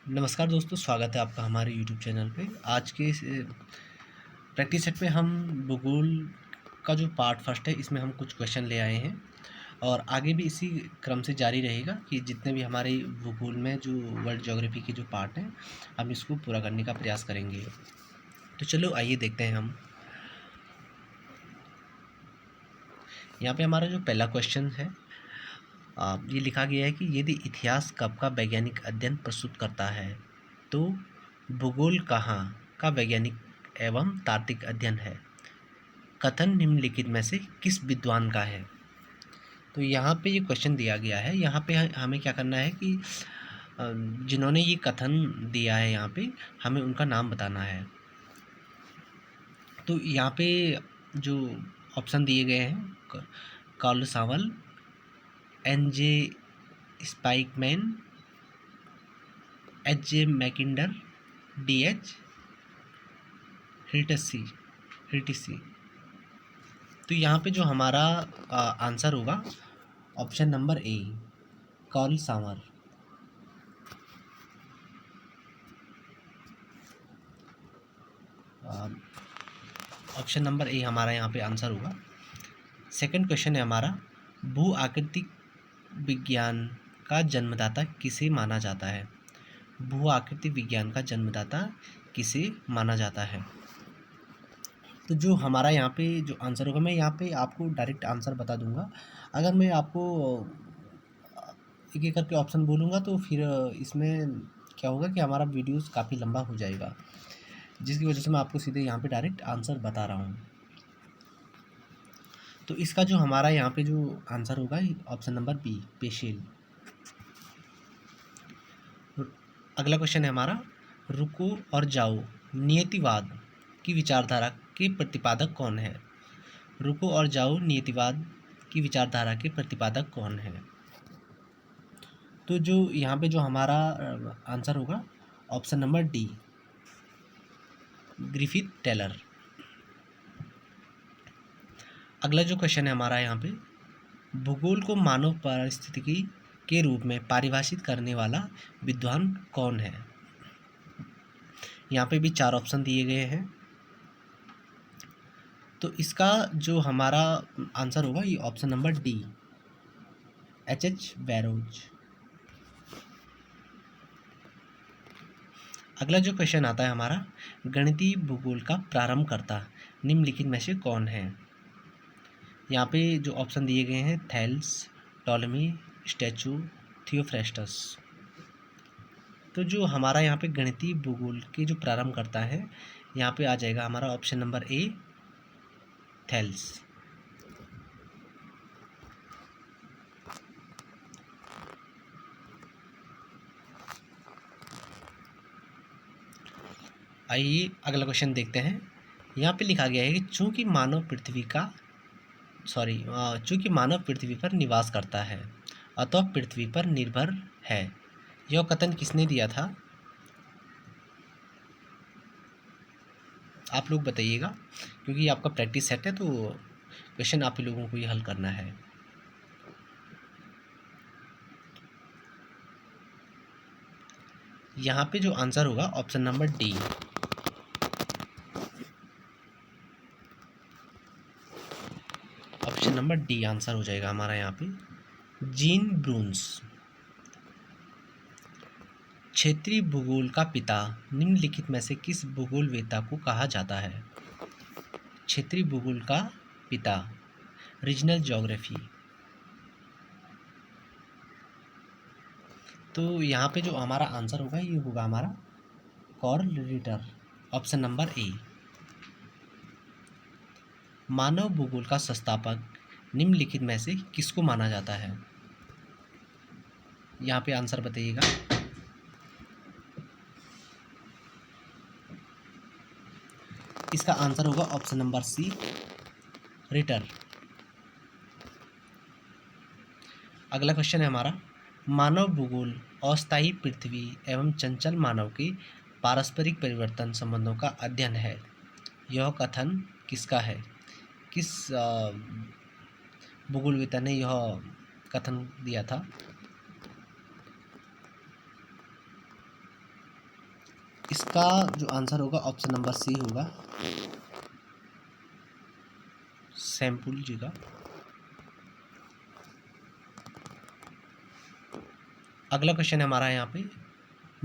नमस्कार दोस्तों, स्वागत है आपका हमारे यूट्यूब चैनल पे। आज के इस प्रैक्टिस सेट में हम भूगोल का जो पार्ट फर्स्ट है इसमें हम कुछ क्वेश्चन ले आए हैं और आगे भी इसी क्रम से जारी रहेगा कि जितने भी हमारे भूगोल में जो वर्ल्ड ज्योग्राफी के जो पार्ट हैं हम इसको पूरा करने का प्रयास करेंगे। तो चलो आइए देखते हैं हम। यहाँ पे हमारा जो पहला क्वेश्चन है ये लिखा गया है कि यदि इतिहास कब का वैज्ञानिक अध्ययन प्रस्तुत करता है तो भूगोल कहाँ का वैज्ञानिक एवं तात्विक अध्ययन है। कथन निम्नलिखित में से किस विद्वान का है। तो यहाँ पे ये क्वेश्चन दिया गया है। यहाँ पे हमें क्या करना है कि जिन्होंने ये कथन दिया है यहाँ पे हमें उनका नाम बताना है। तो यहाँ पे जो ऑप्शन दिए गए हैं Carl Sauer, N J. Spykman, H J. Mackinder, D H. हिर्टिसी। तो यहाँ पे जो हमारा आंसर होगा option number A, Carl Sauer. Option number A हमारा यहाँ पे आंसर होगा। सेकंड क्वेश्चन है हमारा, भू आकृतिक विज्ञान का जन्मदाता किसे माना जाता है। भू आकृतिक विज्ञान का जन्मदाता किसे माना जाता है। तो जो हमारा यहाँ पे जो आंसर होगा, मैं यहाँ पे आपको डायरेक्ट आंसर बता दूंगा। अगर मैं आपको एक एक करके ऑप्शन बोलूँगा तो फिर इसमें क्या होगा कि हमारा वीडियोस काफ़ी लंबा हो जाएगा, जिसकी वजह से मैं आपको सीधे यहाँ पे डायरेक्ट आंसर बता रहा हूँ। तो इसका जो हमारा यहाँ पे जो आंसर होगा ऑप्शन नंबर बी, पेशेल। अगला क्वेश्चन है हमारा, रुको और जाओ नियतिवाद की विचारधारा के प्रतिपादक कौन है। रुको और जाओ नियतिवाद की विचारधारा के प्रतिपादक कौन है। तो जो यहाँ पे जो हमारा आंसर होगा option number D, Griffith Taylor. अगला जो क्वेश्चन है हमारा यहाँ पे, भूगोल को मानव पारिस्थितिकी के रूप में परिभाषित करने वाला विद्वान कौन है। यहाँ पे भी 4 ऑप्शन दिए गए हैं। तो इसका जो हमारा आंसर होगा ये option number D, H barrows. अगला जो क्वेश्चन आता है हमारा, गणितीय भूगोल का प्रारंभकर्ता निम्नलिखित में से कौन है। यहाँ पे जो ऑप्शन दिए गए हैं थेल्स, टॉलमी, स्टैचू, थियोफ्रेस्टस। तो जो हमारा यहाँ पे गणितीय भूगोल के जो प्रारंभकर्ता है यहाँ पे आ जाएगा हमारा ऑप्शन नंबर ए, थेल्स। आइए अगला क्वेश्चन देखते हैं। यहाँ पे लिखा गया है कि चूंकि मानव पृथ्वी पर निवास करता है अतः पृथ्वी पर निर्भर है। यह कथन किसने दिया था, आप लोग बताइएगा, क्योंकि आपका प्रैक्टिस सेट है तो क्वेश्चन आप ही लोगों को ये हल करना है। यहाँ पे जो आंसर होगा option number D, option number D answer हो जाएगा हमारा यहाँ पे, जीन ब्रून्स। क्षेत्रीय भूगोल का पिता निम्नलिखित में से किस भूगोलवेत्ता को कहा जाता है। क्षेत्रीय भूगोल का पिता, रीजनल ज्योग्राफी। तो यहाँ पे जो हमारा आंसर होगा ये होगा हमारा Carl Ritter, option number A. मानव भूगोल का संस्थापक निम्नलिखित में से किसको माना जाता है। यहाँ पे आंसर बताइएगा। इसका आंसर होगा ऑप्शन नंबर सी, रिटर। अगला क्वेश्चन है हमारा, मानव भूगोल अस्थायी पृथ्वी एवं चंचल मानव के पारस्परिक परिवर्तन संबंधों का अध्ययन है। यह कथन किसका है, किस भूगोलवेत्ता ने यह कथन दिया था। इसका जो आंसर होगा ऑप्शन नंबर सी होगा, सैंपुल जी का। अगला क्वेश्चन है हमारा यहाँ पे,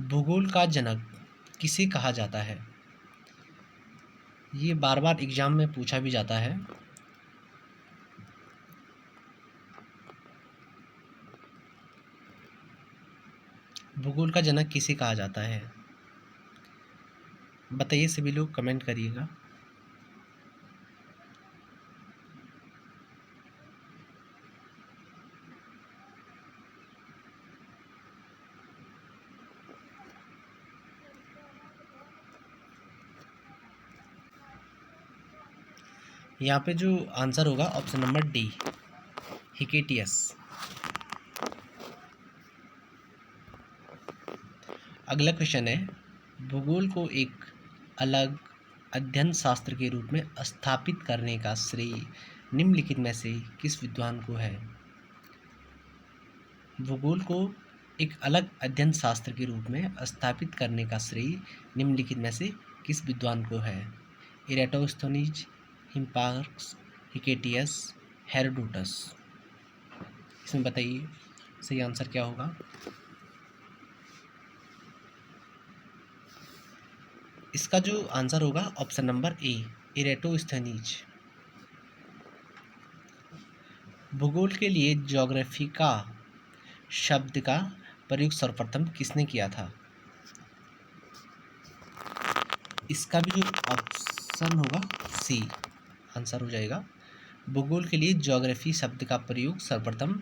भूगोल का जनक किसे कहा जाता है? ये बार बार एग्जाम में पूछा भी जाता है। भूगोल का जनक किसे कहा जाता है? बताइए, सभी लोग कमेंट करिएगा। यहाँ पे जो आंसर होगा ऑप्शन नंबर डी, हिकेटियस। अगला क्वेश्चन है, भूगोल को एक अलग अध्ययन शास्त्र के रूप में स्थापित करने का श्रेय निम्नलिखित में से किस विद्वान को है? भूगोल को एक अलग अध्ययन शास्त्र के रूप में स्थापित करने का श्रेय निम्नलिखित में से किस विद्वान को है? Eratosthenes, Hipparchus, Hecataeus, Herodotus. इसमें बताइए सही आंसर क्या होगा। इसका जो आंसर होगा ऑप्शन नंबर ए, इरेटोस्थनीज। भूगोल के लिए ज्योग्राफी का शब्द का प्रयोग सर्वप्रथम किसने किया था? इसका भी जो ऑप्शन होगा सी आंसर हो जाएगा। भूगोल के लिए ज्योग्राफी शब्द का प्रयोग सर्वप्रथम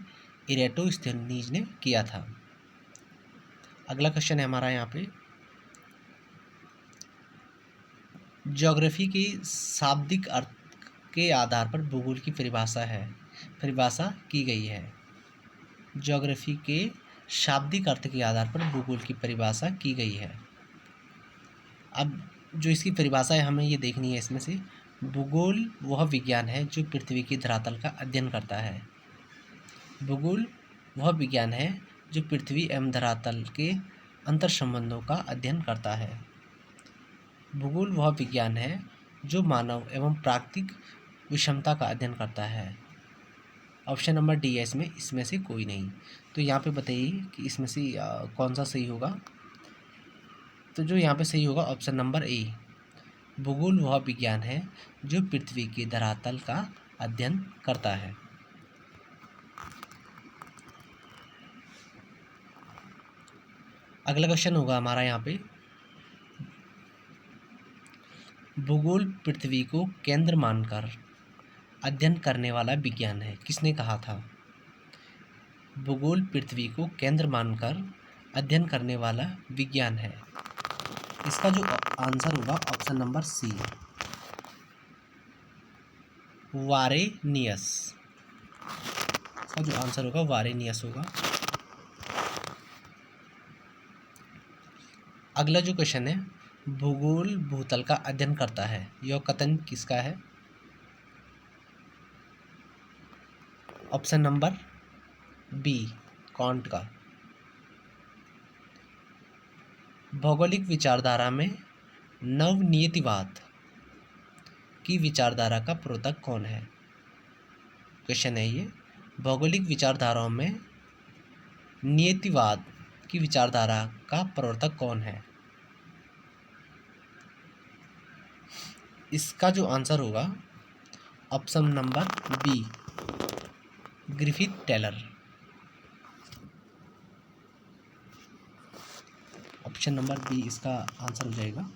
इरेटोस्थनीज ने किया था। अगला क्वेश्चन है हमारा यहाँ पे, ज्योग्राफी के शाब्दिक अर्थ के आधार पर भूगोल की परिभाषा की गई है। ज्योग्राफी के शाब्दिक अर्थ के आधार पर भूगोल की परिभाषा की गई है। अब जो इसकी परिभाषा है हमें ये देखनी है। इसमें से भूगोल वह विज्ञान है जो पृथ्वी की धरातल का अध्ययन करता है। भूगोल वह विज्ञान है जो पृथ्वी एवं धरातल के अंतर संबंधों का अध्ययन करता है। भूगोल वह विज्ञान है जो मानव एवं प्राकृतिक विषमता का अध्ययन करता है। ऑप्शन नंबर डी है इसमें से कोई नहीं। तो यहाँ पे बताइए कि इसमें से कौन सा सही होगा। तो जो यहाँ पे सही होगा ऑप्शन नंबर ए, भूगोल वह विज्ञान है जो पृथ्वी की धरातल का अध्ययन करता है। अगला क्वेश्चन होगा हमारा यहाँ पे, भूगोल पृथ्वी को केंद्र मानकर अध्ययन करने वाला विज्ञान है, किसने कहा था? भूगोल पृथ्वी को केंद्र मानकर अध्ययन करने वाला विज्ञान है। इसका जो आंसर होगा ऑप्शन नंबर सी, वारेनियस। इसका जो आंसर होगा वारेनियस होगा। अगला जो क्वेश्चन है, भूगोल भूतल का अध्ययन करता है, यह कथन किसका है? ऑप्शन नंबर बी, कांट का। भौगोलिक विचारधारा में नवनियतिवाद की विचारधारा का प्रवर्तक कौन है? क्वेश्चन है ये, भौगोलिक विचारधाराओं में नियतिवाद की विचारधारा का प्रवर्तक कौन है? इसका जो आंसर होगा option number B, Griffith Taylor. Option number B इसका आंसर हो जाएगा।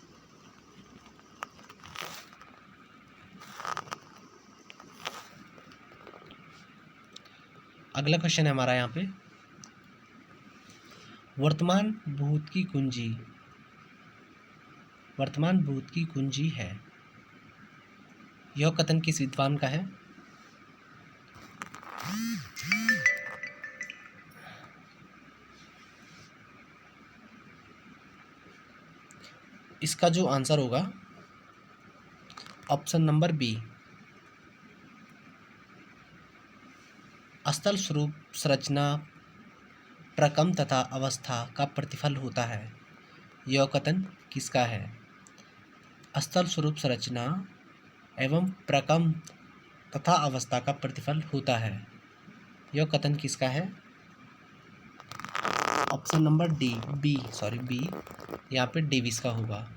अगला क्वेश्चन है हमारा यहाँ पे, वर्तमान भूत की कुंजी है, यह कथन किस विद्वान का है? इसका जो आंसर होगा ऑप्शन नंबर बी, स्थल स्वरूप संरचना प्रकम तथा अवस्था का प्रतिफल होता है। यह कथन किसका है? स्थल स्वरूप संरचना एवं प्रकम्प तथा अवस्था का प्रतिफल होता है। यह कथन किसका है? ऑप्शन नंबर बी, यहाँ पे डेविस का होगा।